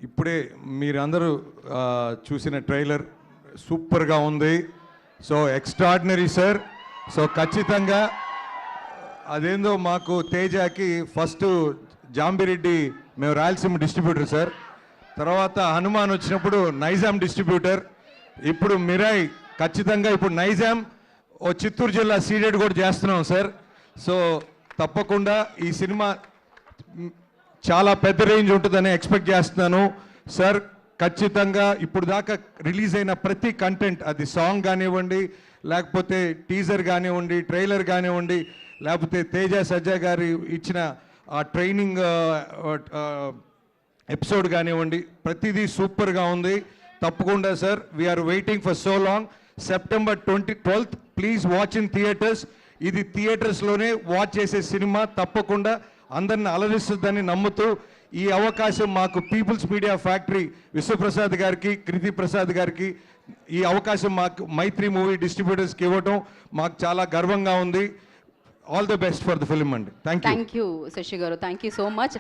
ఇప్పుడే మీరందరూ చూసిన ట్రైలర్ సూపర్గా ఉంది. So extraordinary sir. సో ఖచ్చితంగా అదేందో మాకు తేజాకి ఫస్ట్ జాంబిరెడ్డి మేము రాయలసీమ డిస్ట్రిబ్యూటర్ సార్, తర్వాత హనుమాన్ వచ్చినప్పుడు నైజాం డిస్ట్రిబ్యూటర్, ఇప్పుడు మిరాయ్ ఖచ్చితంగా ఇప్పుడు నైజాం ఓ చిత్తూరు జిల్లా సీడెడ్ కూడా చేస్తున్నాం సార్. సో తప్పకుండా ఈ సినిమా చాలా పెద్ద రేంజ్ ఉంటుందని ఎక్స్పెక్ట్ చేస్తున్నాను సార్. ఖచ్చితంగా ఇప్పుడు దాకా రిలీజ్ అయిన ప్రతి కంటెంట్, అది సాంగ్ కానివ్వండి, లేకపోతే టీజర్ కానివ్వండి, ట్రైలర్ కానివ్వండి, లేకపోతే తేజ సజ్జా గారి ఇచ్చిన ఆ ట్రైనింగ్ ఎపిసోడ్ కానివ్వండి, ప్రతిదీ సూపర్గా ఉంది. తప్పకుండా sir, we're waiting for so long. September 12th please watch in theatres. ఇది థియేటర్స్లోనే వాచ్ చేసే సినిమా, తప్పకుండా అందరిని అలరిస్తుందని నమ్ముతూ ఈ అవకాశం మాకు పీపుల్స్ మీడియా ఫ్యాక్టరీ విశ్వప్రసాద్ గారికి, కృతి ప్రసాద్ గారికి ఈ అవకాశం మాకు మైత్రి మూవీ డిస్ట్రిబ్యూటర్స్కి ఇవ్వటం మాకు చాలా గర్వంగా ఉంది. All the best for the film అండి. థ్యాంక్ యూ శశి గారు, థ్యాంక్ యూ సో మచ్.